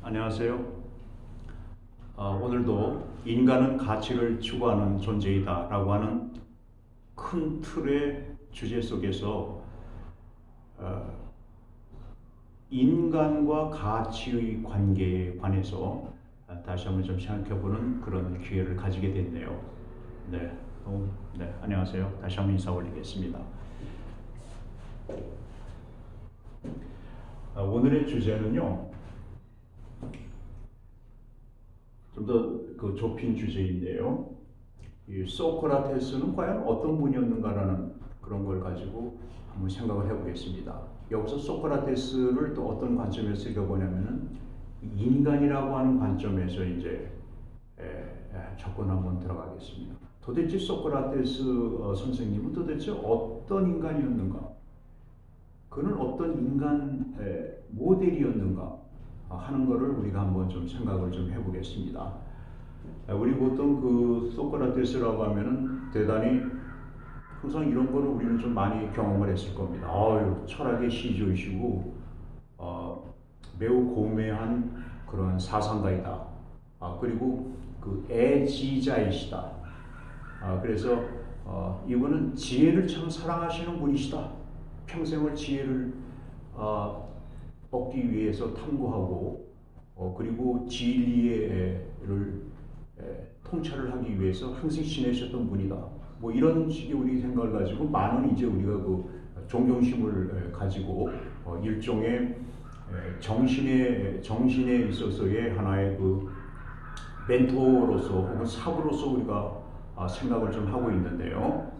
안녕하세요. 오늘도 인간은 가치를 추구하는 존재이다 라고 하는 큰 틀의 주제 속에서 인간과 가치의 관계에 관해서 다시 한번 좀 생각해보는 그런 기회를 가지게 됐네요. 안녕하세요. 다시 한번 인사 올리겠습니다. 오늘의 주제는요, 좀 더 좁힌 주제인데요. 이 소크라테스는 과연 어떤 분이었는가라는 그런 걸 가지고 한번 생각을 해보겠습니다. 여기서 소크라테스를 또 어떤 관점에서 읽어보냐면은 인간이라고 하는 관점에서 이제 접근 한번 들어가겠습니다. 도대체 소크라테스 선생님은 도대체 어떤 인간이었는가? 그는 어떤 인간 모델이었는가 하는 것을 우리가 한번 좀 생각을 좀 해보겠습니다. 우리 보통 그 소크라테스라고 하면은 대단히 항상 이런 거를 우리는 좀 많이 경험을 했을 겁니다. 철학의 시조이시고 매우 고매한 그런 사상가이다. 그리고 그 애지자이시다. 그래서 이분은 지혜를 참 사랑하시는 분이시다. 평생을 지혜를 얻기 위해서 탐구하고 그리고 진리를 통찰을 하기 위해서 항상 지내셨던 분이다. 뭐 이런 식의 우리 생각을 가지고 많은 이제 우리가 그 존경심을 가지고 일종의 정신에 있어서의 하나의 그 멘토로서 혹은 사부로서 우리가 생각을 좀 하고 있는데요.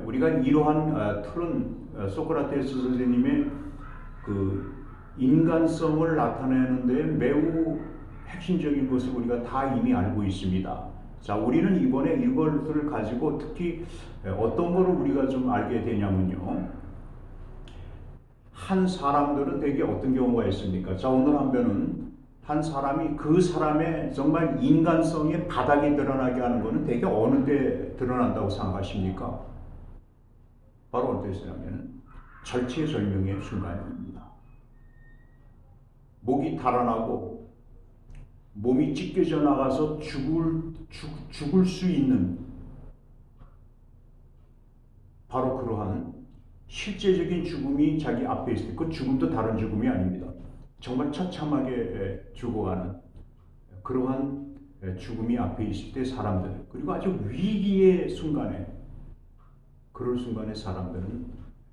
우리가 이러한 틀은 소크라테스 선생님의 그 인간성을 나타내는 데 매우 핵심적인 것을 우리가 다 이미 알고 있습니다. 자, 우리는 이번에 이것을 가지고 특히 어떤 것을 우리가 좀 알게 되냐면요. 한 사람들은 되게 어떤 경우가 있습니까? 자, 오늘 한 편은 한 사람이 그 사람의 정말 인간성의 바닥이 드러나게 하는 것은 되게 어느 때 드러난다고 생각하십니까? 바로 어디서냐면 절체절명의 순간입니다. 목이 달아나고 몸이 찢겨져 나가서 죽을 수 있는 바로 그러한 실제적인 죽음이 자기 앞에 있을 때 그 죽음도 다른 죽음이 아닙니다. 정말 처참하게 죽어가는 그러한 죽음이 앞에 있을 때 사람들, 그리고 아주 위기의 순간에 그럴 순간에 사람들은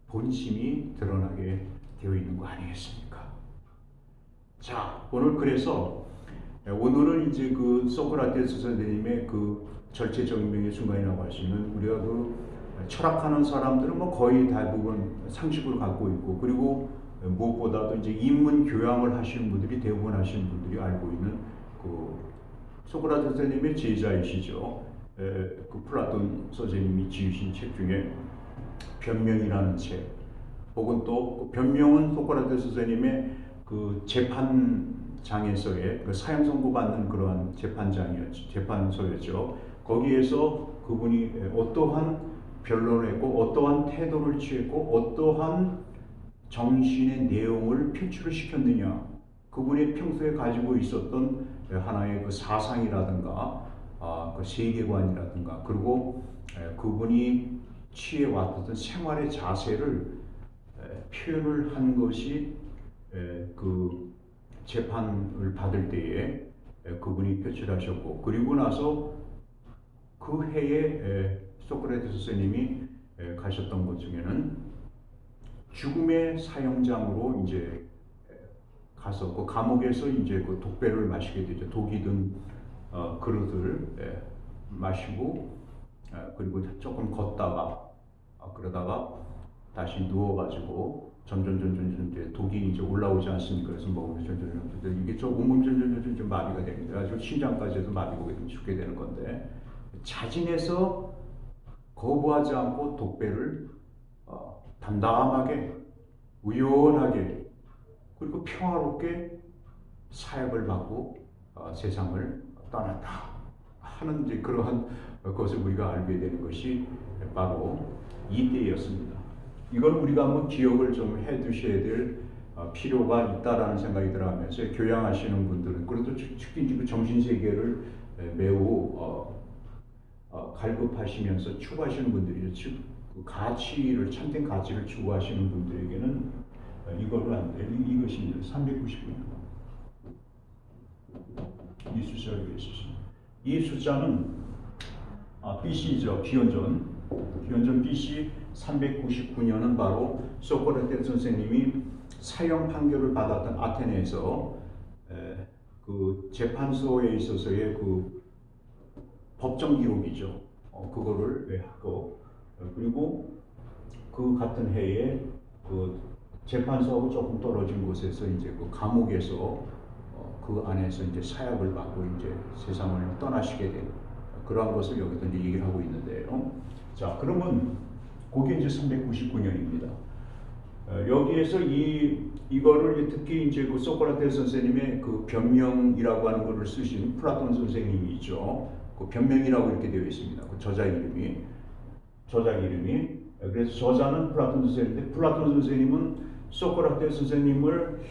본심이 드러나게 되어 있는 거 아니겠습니까? 자, 오늘은 이제 그 소크라테스 선생님의 그 절체절명의 순간이라고 할 수 있는, 우리가 그 철학하는 사람들은 뭐 거의 대부분 상식을 갖고 있고, 그리고 무엇보다도 이제 인문 교양을 하시는 분들이 대부분 하시는 분들이 알고 있는 그 소크라테스 선생님의 제자이시죠. 그 플라톤 선생님이 지으신 책 중에 변명이라는 책, 혹은 또 변명은 소크라테스 선생님의 그 재판장에서의 그 사형 선고받는 그러한 재판소였죠. 거기에서 그분이 어떠한 변론을 했고, 어떠한 태도를 취했고, 어떠한 정신의 내용을 표출을 시켰느냐, 그분이 평소에 가지고 있었던 하나의 그 사상이라든가 그 세계관이라든가, 그리고 그분이 취해왔던 생활의 자세를 표현을 한 것이 그 재판을 받을 때에 그분이 표출하셨고, 그리고 나서 그 해에 소크라테스 선생님이 가셨던 것 중에는 죽음의 사형장으로 이제 가서 그 감옥에서 이제 그 독배를 마시게 되죠. 독이 든 그릇을 마시고, 그리고 조금 걷다가 그러다가 다시 누워가지고 점점 이제 독이 이제 올라오지 않습니까? 그래서 먹으면 점점 이게 좀 온몸 점점 마비가 됩니다. 그래서 심장까지 해서 마비가 되면 죽게 되는 건데, 자진해서 거부하지 않고 독배를 담담하게, 우연하게, 그리고 평화롭게 사역을 받고 세상을 떠났다 하는 이제 그러한 것을 우리가 알게 되는 것이 바로 이때였습니다. 이걸 우리가 한번 기억을 좀 해 두셔야 될 필요가 있다라는 생각이 들어가면서 교양하시는 분들은 그래도 특히 그 정신세계를 매우 갈급하시면서 추구하시는 분들이 그 가치를 참된 가치를 추구하시는 분들에게는 이거를 안 돼. 이것이 399년 이 숫자를 있으십니다. 이 숫자는 BC죠. 기원전 BC 399년은 바로 소크라테스 선생님이 사형 판결을 받았던 아테네에서 그 재판소에 있어서의 그 법정 기록이죠. 그거를 하고 그리고 그 같은 해에 그 재판소하고 조금 떨어진 곳에서 이제 그 감옥에서 그 안에서 이제 사약을 받고 이제 세상을 떠나시게 된 그러한 것을 여기서 이제 얘기를 하고 있는데요. 자, 그러면 그게 이제 399년입니다. 여기에서 이거를 특히 이제 그 소크라테스 선생님의 그 변명이라고 하는 것을 쓰신 플라톤 선생님이 있죠. 그 변명이라고 이렇게 되어 있습니다. 그 저자 이름이. 그래서 저자는 플라톤 선생님인데 플라톤 선생님은 소크라테스 선생님을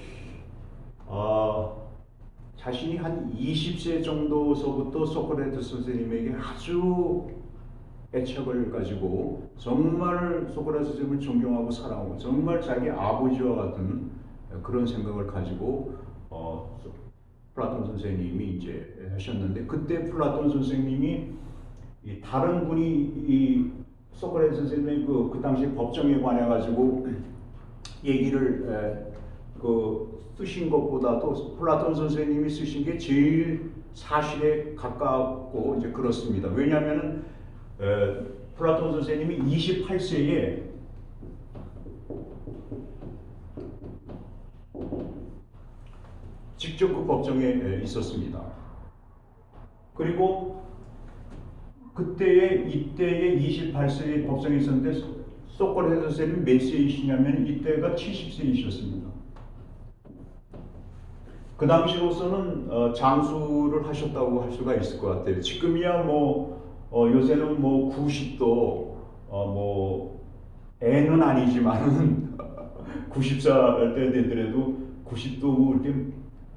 자신이 한 20세 정도서부터 소크라테스 선생님에게 아주 애착을 가지고 정말 소크라테스 선생님을 존경하고 사랑하고 정말 자기 아버지와 같은 그런 생각을 가지고 플라톤 선생님이 이제 하셨는데 그때 플라톤 선생님이 다른 분이 이 소크라테스 선생님의 그 당시 법정에 관해 가지고 얘기를 쓰신 것보다도 플라톤 선생님이 쓰신 게 제일 사실에 가깝고 이제 그렇습니다. 왜냐하면은 플라톤 선생님이 28세에 직접 그 법정에 있었습니다. 그리고 이때에 28세의 법정에 있었는데 소크라테스 선생님이 몇 세이시냐면 이때가 70세이셨습니다. 그 당시로서는 장수를 하셨다고 할 수가 있을 것 같아요. 지금이야 요새는 90도 애는 아니지만은 90살 때 되더라도 90도 이렇게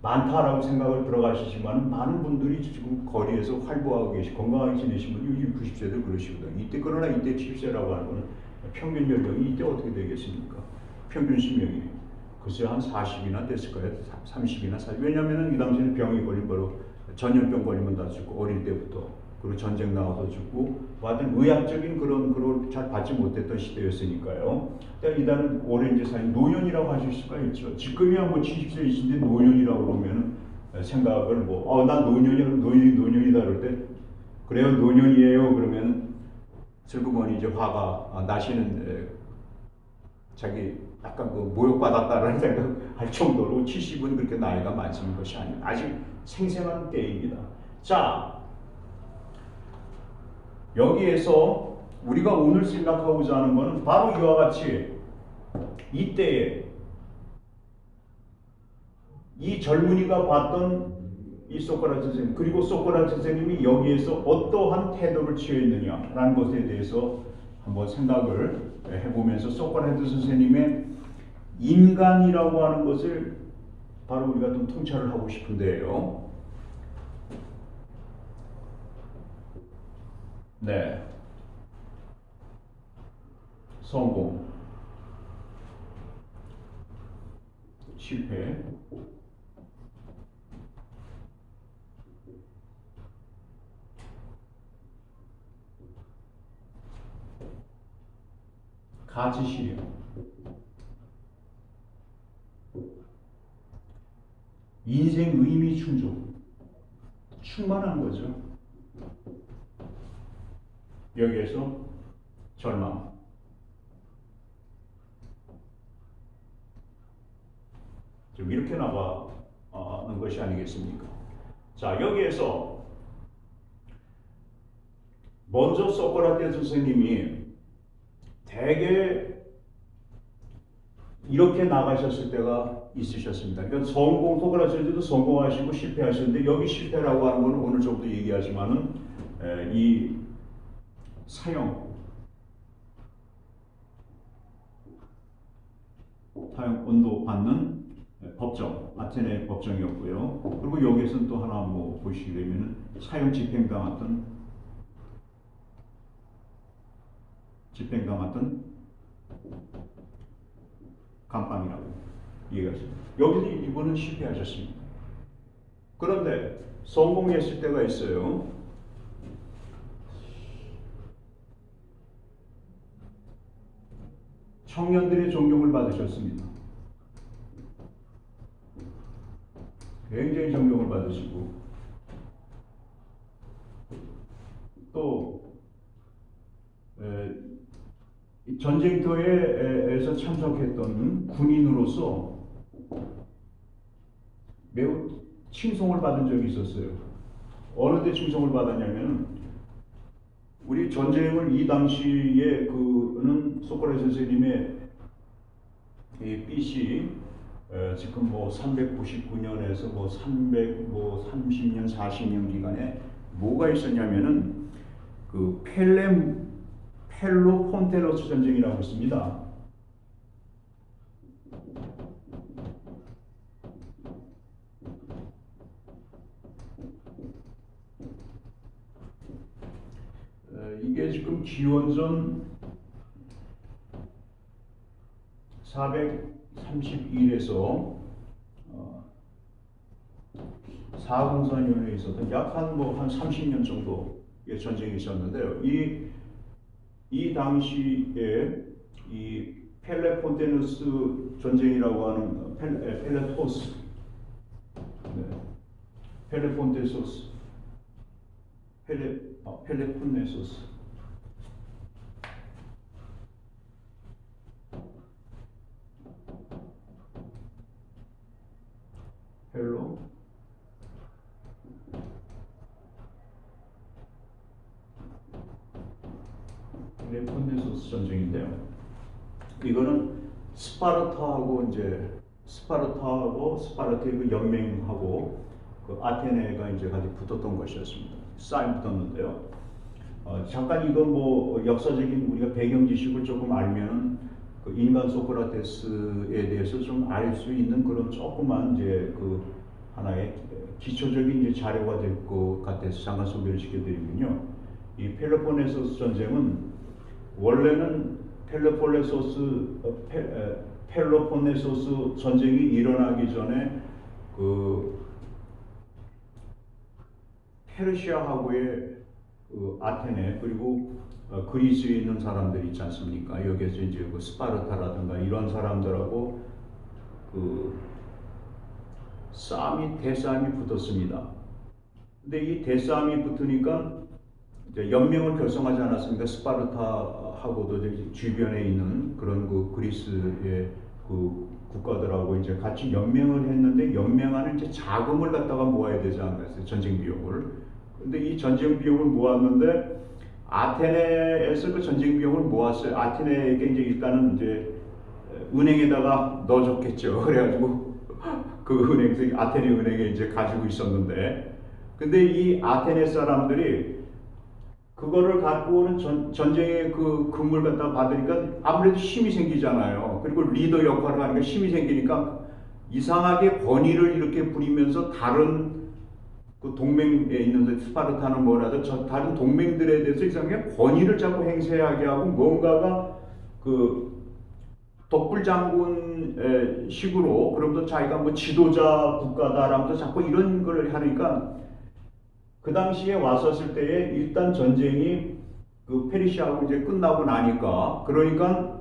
많다라고 생각을 들어가시지만 많은 분들이 지금 거리에서 활보하고 건강하게 지내신 분이 90세도 그러시거든요. 그러나 이때 70세라고 하는 건 평균 연령이 이때 어떻게 되겠습니까? 평균 수명이 글쎄 한 40이나 됐을 거예요. 30이나 40. 왜냐하면 이 당시에는 병이 걸리면 바로 전염병 걸리면 다 죽고 어릴 때부터 그리고 전쟁 나와서 죽고 하여튼 의학적인 그런 걸 잘 받지 못했던 시대였으니까요. 이단은 오래 이제 사는 노년이라고 하실 수가 있죠. 지금이야 70세이신데 노년이라고 그러면 생각을 난 노년이야 그럼 노년이다 그럴 때 그래요 노년이에요 그러면 슬그머니 이제 화가 나시는 자기 약간 모욕받았다라는 생각할 정도로 70은 그렇게 나이가 많은 것이 아닙니다. 아직 생생한 때입니다. 자, 여기에서 우리가 오늘 생각하고자 하는 것은 바로 이와 같이 이때에 이 젊은이가 봤던 이 소크라테스 선생님 그리고 소크라테스 선생님이 여기에서 어떠한 태도를 취해 있느냐라는 것에 대해서 한번 생각을 해보면서 소크라테스 선생님의 인간이라고 하는 것을 바로 우리가 좀 통찰을 하고 싶은데요. 네. 성공, 실패, 가치 실현, 인생 의미 충족, 충만한 거죠. 여기에서 절망. 좀 이렇게 나가는 것이 아니겠습니까? 자, 여기에서 먼저 소크라테스 선생님이 대개 이렇게 나가셨을 때가 있으셨습니다. 그러니까 소크라테스도 성공하시고 실패하셨는데 여기 실패라고 하는 것은 오늘 좀더 얘기하지만은 이 사형 타협 받는 법정, 아테네 법정이었고요. 그리고 여기에서는 또 하나 뭐 보시게 되면은 사형 집행당했던 감방이라고 얘기하십니다. 여기서 이분은 실패하셨습니다. 그런데 성공했을 때가 있어요. 청년들의 존경을 받으셨습니다. 굉장히 존경을 받으시고 또 전쟁터에서 참석했던 군인으로서 매우 칭송을 받은 적이 있었어요. 어느 때 칭송을 받았냐면 우리 전쟁을 이 당시에 그는 소크라테스 선생님의 BC 지금 뭐 399년에서 뭐 330년 40년 기간에 뭐가 있었냐면은 그 펠로폰테노스 전쟁이라고 있습니다. 이게 지금 기원전 431에서 404년에 있었던 약 한 30년 정도의 전쟁이 있었는데요. 이 당시에 이 펠로폰네소스 전쟁이라고 하는 펠레폰네소스 펠로폰네소스 전쟁인데요. 이거는 스파르타하고 스파르타의 그 연맹하고 그 아테네가 이제 같이 붙었던 것이었습니다. 싸움 붙었는데요. 잠깐 이거 뭐 역사적인 우리가 배경 지식을 조금 알면은 그 인간 소크라테스에 대해서 좀 알 수 있는 그런 조그만 이제 그 하나의 기초적인 이제 자료가 될 것 같아서 잠깐 소개를 시켜드리면요. 이 펠로폰네소스 전쟁은 원래는 펠로폰네소스 전쟁이 일어나기 전에 그 페르시아하고의 그 아테네 그리고 그리스에 있는 사람들 있지 않습니까? 여기에서 이제 그 스파르타라든가 이런 사람들하고 그 대싸움이 붙었습니다. 근데 이 대싸움이 붙으니까 이제 연맹을 결성하지 않았습니까? 스파르타하고도 주변에 있는 그런 그 그리스의 그 국가들하고 이제 같이 연맹을 했는데 연맹하는 이제 자금을 갖다가 모아야 되지 않겠어요? 전쟁 비용을. 근데 이 전쟁 비용을 모았는데 아테네에서 그 전쟁 비용을 모았어요. 아테네에게 이제 일단은 이제 은행에다가 넣어줬겠죠. 그래가지고 그 은행에서 아테네 은행에 이제 가지고 있었는데, 근데 이 아테네 사람들이 그거를 갖고 오는 전쟁의 그 금을 갖다 받으니까 아무래도 힘이 생기잖아요. 그리고 리더 역할을 하니까 힘이 생기니까 이상하게 권위를 이렇게 부리면서 다른 그 동맹에 있는 스파르타는 뭐라도 다른 동맹들에 대해서 이상하게 권위를 자꾸 행세하게 하고 뭔가가 그 독불장군 식으로 그러면서 자기가 뭐 지도자 국가다라면서 자꾸 이런 걸 하니까 그 당시에 왔었을 때에 일단 전쟁이 그 페르시아하고 이제 끝나고 나니까 그러니까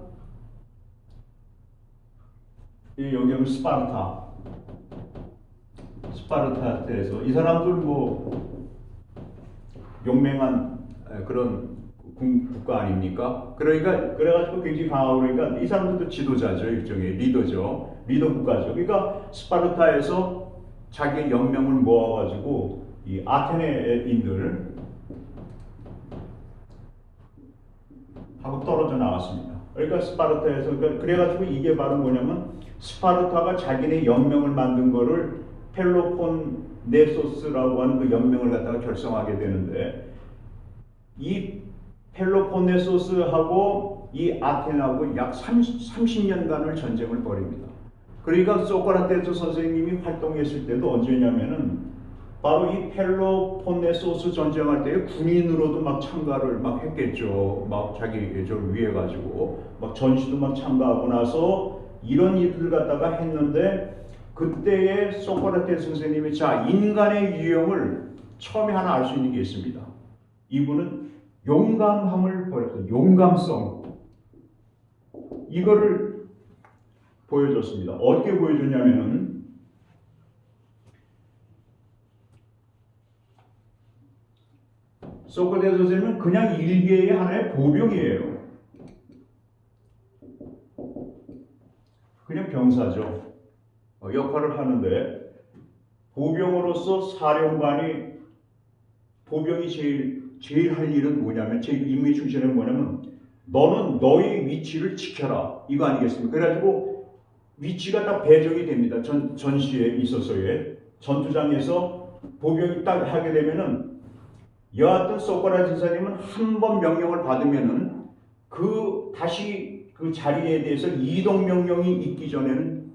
여기는 스파르타에서 이 사람들 뭐 용맹한 그런 국가 아닙니까? 그러니까 그래가지고 굉장히 강하고 그러니까 이 사람들도 지도자죠. 일종의 리더죠. 리더 국가죠. 그러니까 스파르타에서 자기의 연명을 모아가지고 이 아테네인들 하고 떨어져 나왔습니다. 그러니까 스파르타에서 그래가지고 이게 바로 뭐냐면 스파르타가 자기네 연명을 만든 거를 펠로폰네소스라고 하는 그 연맹을 갖다가 결성하게 되는데 이 펠로폰네소스하고 이 아테네하고 약 30년간을 전쟁을 벌입니다. 그러니까 소크라테스 선생님이 활동했을 때도 언제냐면은 바로 이 펠로폰네소스 전쟁할 때 군인으로도 막 참가를 막 했겠죠. 막 자기 저 위해 가지고 막 전시도 막 참가하고 나서 이런 일들 갖다가 했는데 그때의 소크라테스 선생님이 자 인간의 유형을 처음에 하나 알 수 있는 게 있습니다. 이분은 용감함을 보였어요. 용감성. 이거를 보여줬습니다. 어떻게 보여줬냐면은 소크라테스 선생님은 그냥 일개의 하나의 보병이에요. 그냥 병사죠. 역할을 하는데 보병으로서 사령관이 보병이 제일 할 일은 뭐냐면 제 임무의 중심은 뭐냐면 너는 너의 위치를 지켜라 이거 아니겠습니까? 그래가지고 위치가 딱 배정이 됩니다. 전시에 있어서의 전투장에서 보병이 딱 하게 되면은 여하튼 소크라테스 선생님은 한 번 명령을 받으면은 다시 그 자리에 대해서 이동 명령이 있기 전에는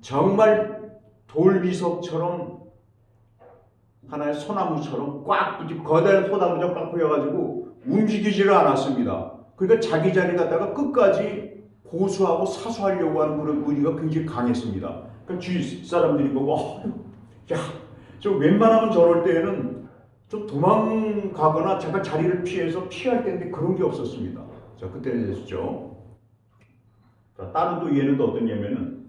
정말 돌비석처럼 하나의 소나무처럼 꽉 거대한 소나무처럼 꽉 보여가지고 움직이지를 않았습니다. 그러니까 자기 자리 갖다가 끝까지 고수하고 사수하려고 하는 그런 의리가 굉장히 강했습니다. 그러니까 주위 사람들이 보고 야, 저 웬만하면 저럴 때에는 좀 도망가거나 잠깐 자리를 피할 텐데 그런 게 없었습니다. 자, 그때는 됐죠. 자, 다른 또 예는 또 어떤 예면은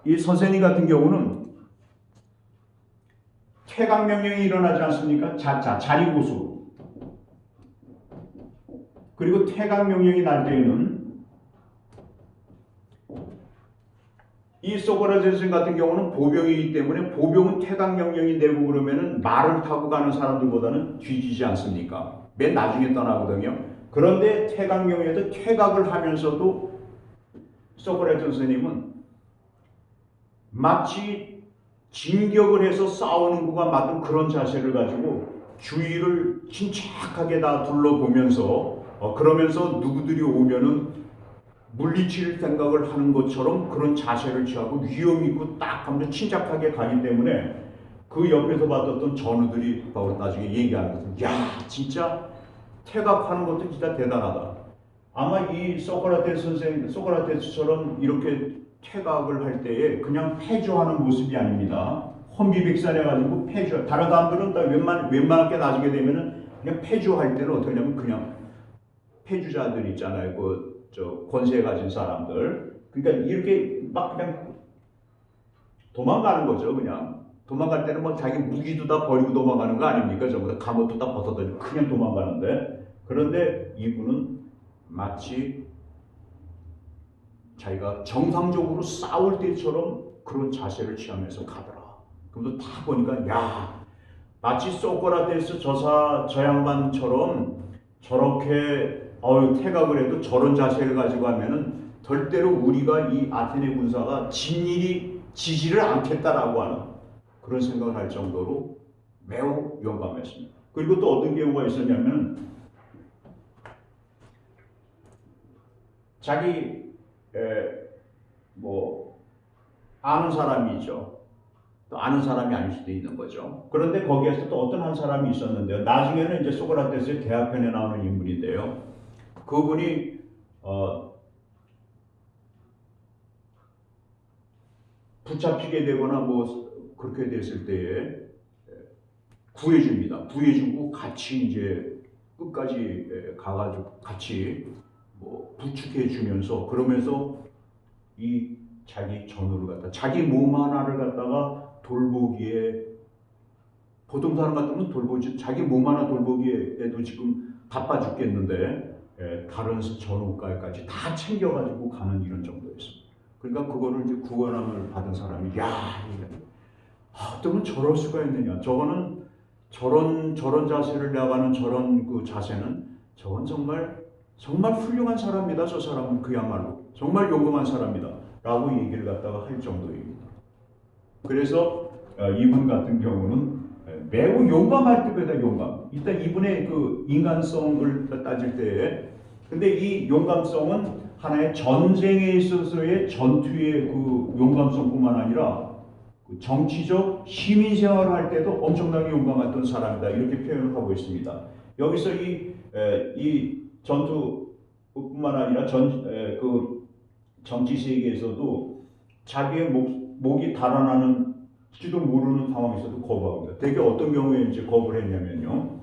이 선생님 같은 경우는 퇴각 명령이 일어나지 않습니까? 자리 고수. 그리고 퇴각 명령이 날 때에는 이 소크라테스 같은 경우는 보병이기 때문에 보병은 퇴각 명령이 되고 그러면은 말을 타고 가는 사람들보다는 뒤지지 않습니까? 맨 나중에 떠나거든요. 그런데 퇴각 명령에도 퇴각을 하면서도 소크라테스 선생님은 마치 진격을 해서 싸우는 것과 맞은 그런 자세를 가지고 주위를 침착하게 다 둘러보면서 그러면서 누구들이 오면은 물리칠 생각을 하는 것처럼 그런 자세를 취하고 위험 있고 딱 하면 침착하게 가기 때문에 그 옆에서 봤던 전우들이 바로 나중에 얘기하는 것은 야 진짜 퇴각하는 것도 진짜 대단하다. 아마 이 소크라테스 선생 소크라테스처럼 이렇게 퇴각을 할 때에 그냥 패주하는 모습이 아닙니다. 혼비백산해 가지고 패주. 다른 사람들은 다 웬만하게 나중에 되면은 그냥 패주할 때는 어떻게 하냐면 그냥 패주자들 있잖아요. 권세 가진 사람들. 그러니까 이렇게 막 그냥 도망가는 거죠. 그냥 도망갈 때는 뭐 자기 무기도 다 버리고 도망가는 거 아닙니까? 전부 다 갑옷도 다 벗어버리고 그냥 도망가는데 그런데 이분은 마치 자기가 정상적으로 싸울 때처럼 그런 자세를 취하면서 가더라. 그럼 다 보니까 야 마치 소크라테스 저 양반처럼 저렇게 퇴각을 해도 저런 자세를 가지고 하면은 절대로 우리가 이 아테네 군사가 진일이 지지를 않겠다라고 하는 그런 생각을 할 정도로 매우 용감했습니다. 그리고 또 어떤 경우가 있었냐면 자기 아는 사람이 있죠. 또 아는 사람이 아닐 수도 있는 거죠. 그런데 거기에서 또 어떤 한 사람이 있었는데요. 나중에는 이제 소크라테스의 대화편에 나오는 인물인데요. 그분이 붙잡히게 되거나 그렇게 됐을 때에 구해줍니다. 구해주고 같이 이제 끝까지 가가지고 같이 부축해주면서 그러면서 이 자기 전우를 갖다 자기 몸 하나를 갖다가 돌보기에 보통 사람 같으면 자기 몸 하나 돌보기에도 지금 바빠 죽겠는데 다른 전우까지 다 챙겨가지고 가는 이런 정도였습니다. 그러니까 그거를 이제 구원함을 받은 사람이 어쩌면 저럴 수가 있느냐. 저거는 저런 자세를 나가는 저런 그 자세는 저건 정말 훌륭한 사람이다. 저 사람은 그야말로 정말 용감한 사람이다. 라고 얘기를 갖다가 할 정도입니다. 그래서 이분 같은 경우는 매우 용감할 때보다 용감. 일단 이분의 그 인간성을 따질 때, 근데 이 용감성은 하나의 전쟁에 있어서의 전투의 그 용감성뿐만 아니라 그 정치적 시민 생활을 할 때도 엄청나게 용감했던 사람이다. 이렇게 표현을 하고 있습니다. 여기서 이 전투뿐만 아니라 그 정치 세계에서도 자기의 목이 달아나는지도 모르는 상황에서도 거부합니다. 되게 어떤 경우에 이제 거부를 했냐면요.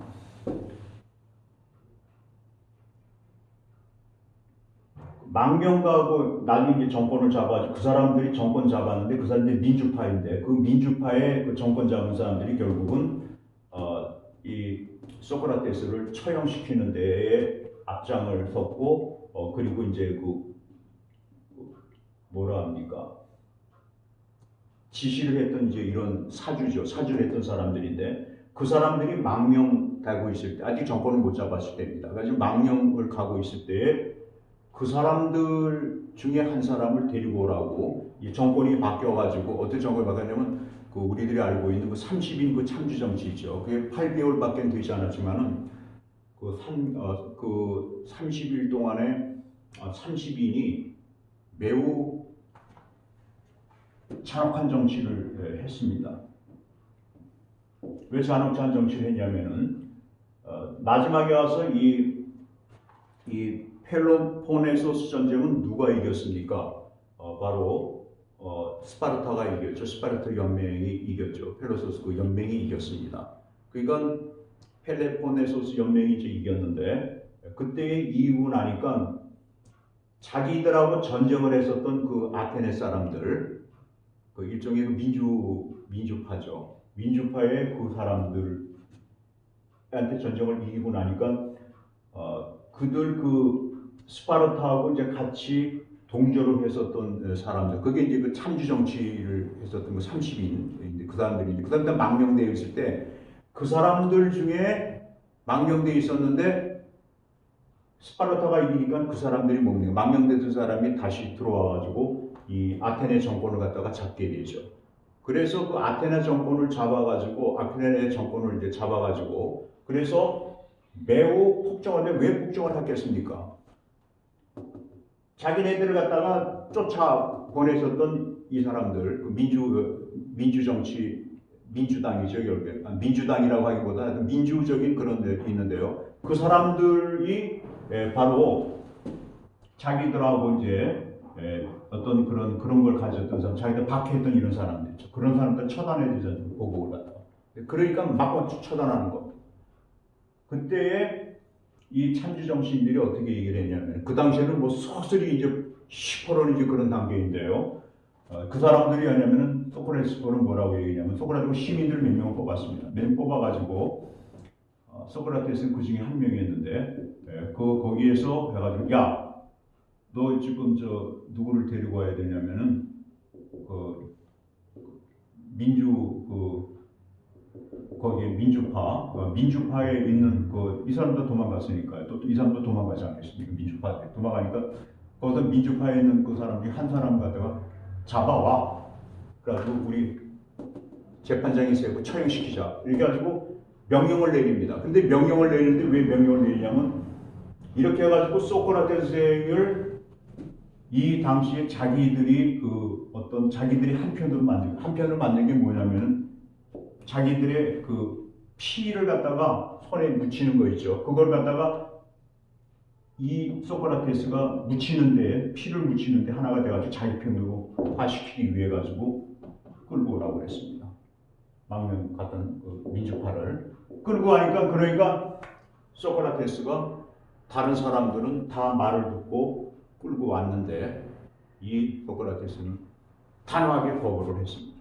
망명가하고 나중에 이제 정권을 잡아가지고 그 사람들이 정권 잡았는데 그 사람들이 민주파인데 그 민주파의 그 정권 잡은 사람들이 결국은 이 소크라테스를 처형시키는 데에 앞장을 섰고 그리고 이제 뭐라 합니까? 지시를 했던 이제 이런 사주를 했던 사람들인데 그 사람들이 망명되고 있을 때 아직 정권을 못 잡았을 때입니다. 그래서 망명을 가고 있을 때에 그 사람들 중에 한 사람을 데리고 오라고 이 정권이 바뀌어가지고 어떤 정권이 바뀌었냐면 그 우리들이 알고 있는 그 30인 그 참주 정치 있죠. 그게 8개월밖에 되지 않았지만은 그 30일 동안에 30인이 매우 잔혹한 정치를 했습니다. 왜 잔혹한 정치를 했냐면은 마지막에 와서 이 펠로폰네소스 전쟁은 누가 이겼습니까? 바로 스파르타가 이겼죠. 스파르타 연맹이 이겼죠. 펠로소스 그 연맹이 이겼습니다. 그러니까 펠로폰네소스 연맹이 이제 이겼는데 그때의 이후 나니까 자기들하고 전쟁을 했었던 그 아테네 사람들, 그 일종의 그 민주파죠. 민주파의 그 사람들한테 전쟁을 이기고 나니까 그들 스파르타하고 이제 같이 동조를 했었던 사람들, 그게 이제 그 참주 정치를 했었던 그 30인, 그 사람들이 그 사람들 망명되어 있을 때 그 사람들 중에 망명되어 있었는데 스파르타가 이기니까 그 사람들이 뭡니까? 망명되던 사람이 다시 들어와가지고 이 아테네 정권을 갖다가 잡게 되죠. 그래서 그 아테네 정권을 이제 잡아가지고 그래서 매우 폭정을 왜 폭정을 했겠습니까? 자기네들을 갖다가 쫓아 보내셨던 이 사람들, 민주당이죠, 결국에. 민주당이라고 하기보다 민주적인 그런 데 있는데요. 그 사람들이 바로 자기들하고 이제 어떤 그런 걸 가졌던 사람, 자기들 박해했던 이런 사람들 있죠. 그런 사람들 처단해야 되잖아요, 보복을 갖다가. 그러니까 막 처단하는 겁니다. 그때에 이 참주 정치인들이 어떻게 얘기를 했냐면 그 당시에는 뭐 속설이 이제 10%는 이제 그런 단계인데요. 그 사람들이 하냐면은 소크라테스는 뭐라고 얘기냐면 소크라테스 시민들 몇 명을 뽑았습니다. 몇 명 뽑아가지고 소크라테스는 그 중에 한 명이었는데 거기에서 해가지고 야, 너 지금 누구를 데리고 와야 되냐면은 거기에 민주파에 있는 이 사람도 도망갔으니까요. 또 이 사람도 도망가지 않겠습니까? 민주파에 도망가니까 거기서 민주파에 있는 그 사람 중에 한 사람 갖다가 잡아와. 그래가지고 우리 재판장이 세고 처형시키자. 이렇게 가지고 명령을 내립니다. 근데 명령을 내리는데 왜 명령을 내리냐면 이렇게 해가지고 소크라테스를 이 당시에 자기들이 자기들이 한편으로 만든 게 뭐냐면은 자기들의 그 피를 갖다가 손에 묻히는 거 있죠. 그걸 갖다가 이 소크라테스가 피를 묻히는데 하나가 돼가지고 자기 편으로 화시키기 위해 가지고 끌고 오라고 했습니다. 망명 같은 민주파를 끌고 가니까 그러니까 소크라테스가 다른 사람들은 다 말을 듣고 끌고 왔는데 이 소크라테스는 단호하게 거부를 했습니다.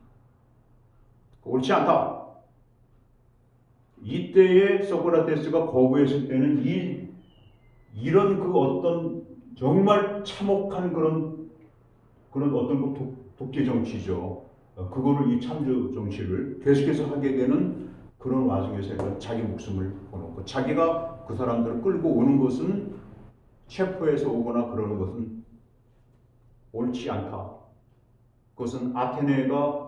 옳지 않다. 이때에 소크라테스가 거부했을 때는 이런 어떤 정말 참혹한 그런 어떤 독재 정치죠. 그거를 이 참주 정치를 계속해서 하게 되는 그런 와중에서 자기 목숨을 걸었고 자기가 그 사람들을 끌고 오는 것은 체포해서 오거나 그러는 것은 옳지 않다. 그것은 아테네가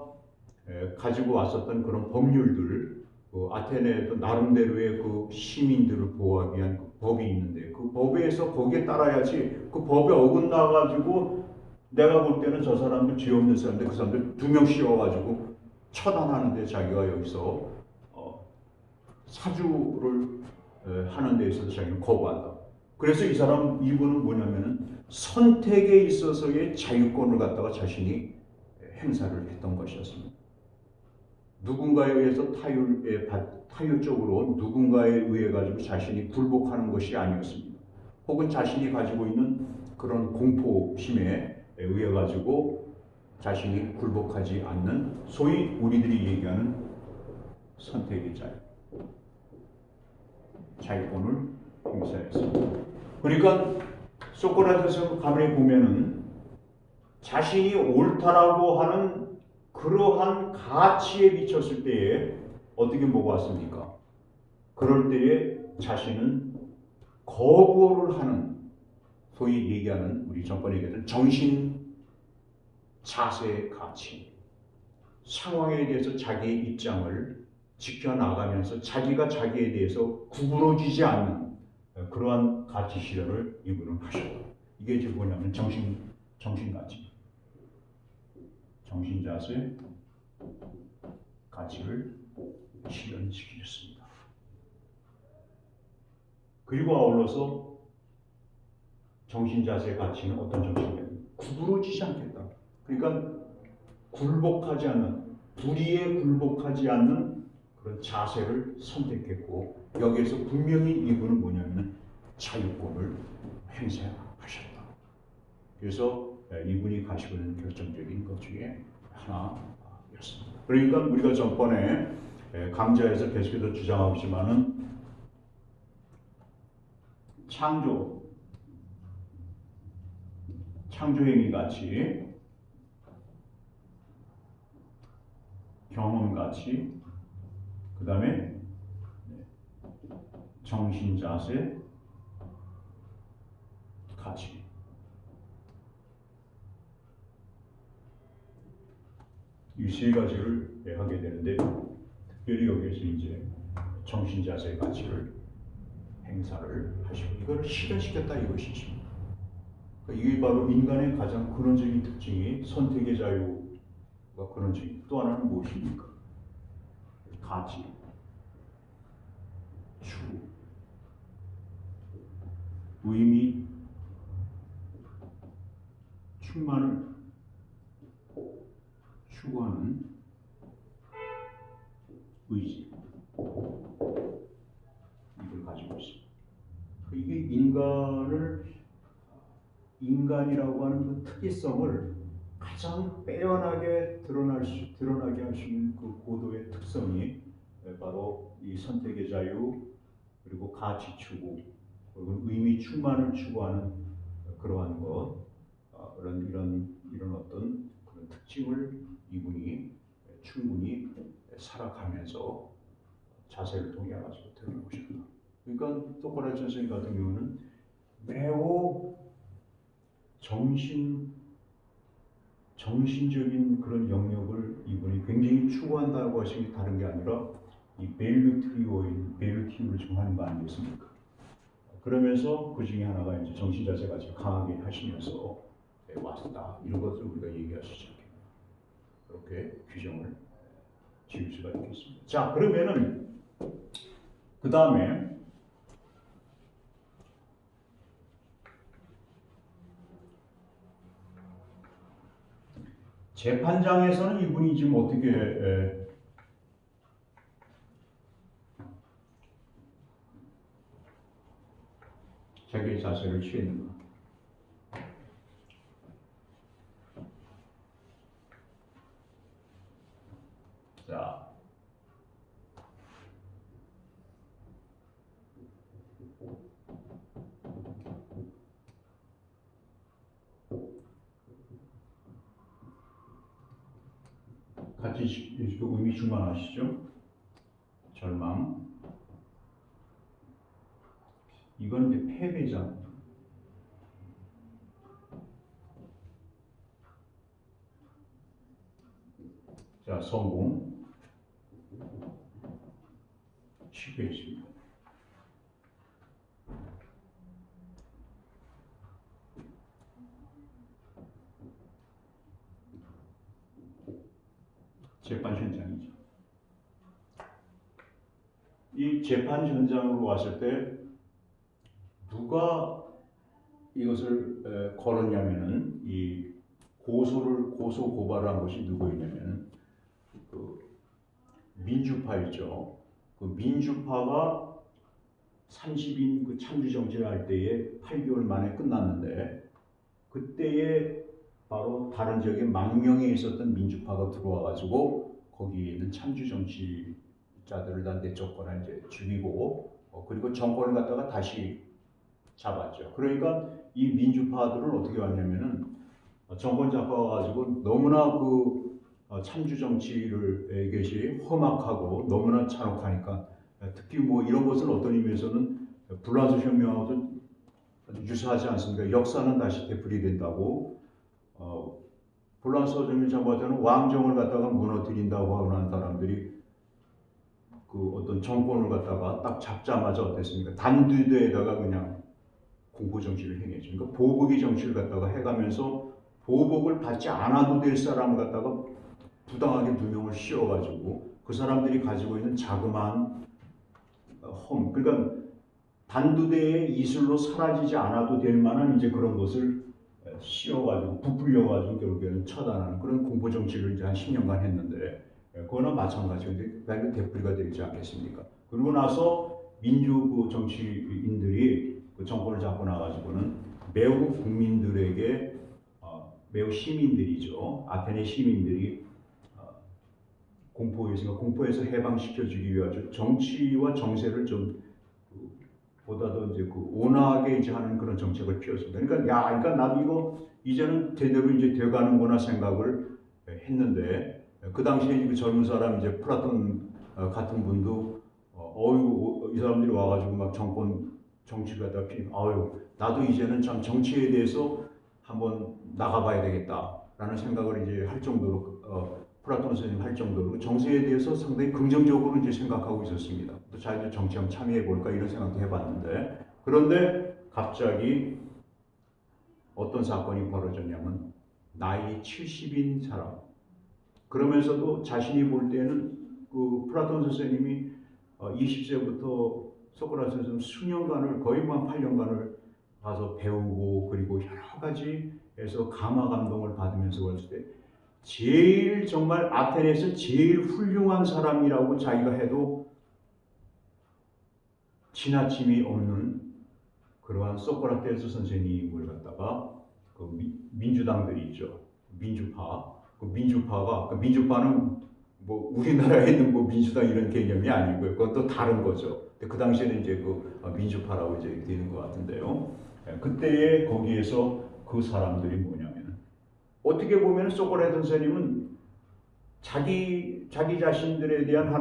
가지고 왔었던 그런 법률들 그 아테네에도 나름대로의 그 시민들을 보호하기 위한 그 법이 있는데 그 법에서 거기에 따라야지 그 법에 어긋나 가지고 내가 볼 때는 저 사람들 죄 없는 사람들 그 사람들 2명 씌워가지고 처단하는데 자기가 여기서 사주를 하는 데 있어서 자기는 거부한다. 그래서 이 사람 이분은 뭐냐면은 선택에 있어서의 자유권을 갖다가 자신이 행사를 했던 것이었습니다. 누군가에 의해서 타율적으로 누군가에 의해 가지고 자신이 굴복하는 것이 아니었습니다. 혹은 자신이 가지고 있는 그런 공포심에 의해 가지고 자신이 굴복하지 않는 소위 우리들이 얘기하는 선택의 자유권을 행사했습니다. 그러니까 소크라테스 가만히 보면은 자신이 옳다라고 하는 그러한 가치에 비쳤을 때에 어떻게 보고 왔습니까? 그럴 때에 자신은 거부를 하는 소위 얘기하는 우리 전번에 얘기했던 정신 자세의 가치, 상황에 대해서 자기의 입장을 지켜나가면서 자기가 자기에 대해서 구부러지지 않는 그러한 가치 실현을 이분은 하셨다. 이게 지금 뭐냐면 정신가치, 정신자세 가치를 실현시키셨습니다. 그리고 아울러서 정신자세 가치는 어떤 정신이냐면 구부러지지 않겠다. 그러니까 굴복하지 않는, 불의에 굴복하지 않는 그런 자세를 선택했고 여기에서 분명히 이분은 뭐냐면 자유권을 행사하셨다. 그래서 이분이 가지고 있는 결정적인 것 중에 하나였습니다. 그러니까 우리가 전번에 강좌에서 계속해서 주장하고 있지만은 창조행위 가치, 경험 가치, 그 다음에 정신자세 가치. 이 세 가지를 하게 되는데 특별히 여기에서 이제 정신자세 가치를 행사를 하시고 이걸 실현시켰다 이것이죠. 그러니까 이게 바로 인간의 가장 근원적인 특징이 선택의 자유가 근원적인 또 하나는 무엇입니까? 가치, 추구, 의미, 충만을 추구하는 의지 이걸 가지고 있습니다. 이게 인간이라고 하는 그 특이성을 가장 빼어나게 드러나게 하시는 그 고도의 특성이 바로 이 선택의 자유 그리고 가치 추구 그리고 의미 충만을 추구하는 그러한 것 이런 어떤 그런 특징을 이분이 충분히 살아가면서 자세를 통해 가지고 드러내셨다. 그러니까 소크라테스 선생님 같은 경우는 매우 정신적인 그런 영역을 이분이 굉장히 추구한다고 하시는 게 다른 게 아니라 이 밸류 티오를 좀 하는 거 아니겠습니까? 그러면서 그 중에 하나가 이제 정신자세가 아주 강하게 하시면서 왔다 이런 것을 우리가 얘기할 수 있지 않겠나 그렇게 규정을 지을 수가 있겠습니다. 자 그러면은 그 다음에 재판장에서는 이분이 지금 어떻게 자기의 자세를 취했는가? 자, 같이 의미 충만하시죠? 절망. 이건 이제 패배자. 자, 성공. 10페이지입니다. 재판 현장이죠. 이 재판 현장으로 왔을 때 누가 이것을 걸었냐면은 이 고소 고발을 한 것이 누구였냐면은 그 민주파였죠. 그 민주파가 30인 그 참주 정치를 할 때에 8개월 만에 끝났는데 그때에 바로 다른 지역에 망명에 있었던 민주파가 들어와가지고 거기에 있는 참주 정치자들을 다 내쫓거나 이제 죽이고 그리고 정권을 갖다가 다시 잡았죠. 그러니까 이 민주파들은 어떻게 왔냐면은 정권 잡아가지고 너무나 그 참주 정치를 것이 험악하고 너무나 잔혹하니까 특히 뭐 이런 것은 어떤 의미에서는 불란서 혁명하고도 유사하지 않습니까? 역사는 다시 되풀이된다고. 불란서 혁명 잡아서는 왕정을 갖다가 무너뜨린다고 하고 난 사람들이 그 어떤 정권을 갖다가 딱 잡자마자 어땠습니까? 단두대에다가 그냥 공포 정치를 행했죠. 그러니까 보복의 정치를 갖다가 해가면서 보복을 받지 않아도 될 사람을 갖다가 부당하게 누명을 씌워가지고 그 사람들이 가지고 있는 자그마한 그러니까 단두대의 이슬로 사라지지 않아도 될 만한 이제 그런 것을 씌워가지고 부풀려가지고 결국에는 처단하는 그런 공포 정치를 이제 한 10년간 했는데 그거나 마찬가지로 이제 별로 되풀이가 되지 않겠습니까? 그리고 나서 민주 정치인들이 그 정권을 잡고 나가지고는 매우 국민들에게 매우 시민들이죠. 아테네 시민들이 공포에서 해방시켜주기 위해서 정치와 정세를 좀 보다 더 이제 그 온화하게 이제 하는 그런 정책을 피웠습니다. 그러니까 나도 이거 이제는 제대로 이제 돼가는구나 생각을 했는데 그 당시에 그 젊은 사람 이제 플라톤 같은 분도 이 사람들이 와가지고 막 정치를 갖다 나도 이제는 참 정치에 대해서 한번 나가봐야 되겠다라는 생각을 이제 할 정도로 플라톤 선생님 할 정도로 정세에 대해서 상당히 긍정적으로 이제 생각하고 있었습니다. 또 자기도 정치 한번 참여해 볼까 이런 생각도 해봤는데 그런데 갑자기 어떤 사건이 벌어졌냐면 나이 70인 사람 그러면서도 자신이 볼 때는 그 플라톤 선생님이 20세부터 소크라테스 선생님 수년간을 거의 한 8년간을 가서 배우고 그리고 여러 가지에서 감화 감동을 받으면서 봤을 때 제일 정말 아테네에서 제일 훌륭한 사람이라고 자기가 해도 지나침이 없는 그러한 소크라테스 선생님을 갖다가 그 민주당들이 있죠. 민주파는 뭐 우리나라에 있는 뭐 민주당 이런 개념이 아니고요. 그건 또 다른 거죠. 근데 그 당시에는 이제 그 민주파라고 이제 되는 것 같은데요. 그때에 거기에서 그 사람들이 뭐냐면 어떻게 보면 소크라테스 선생님은 자기 자신들에 대한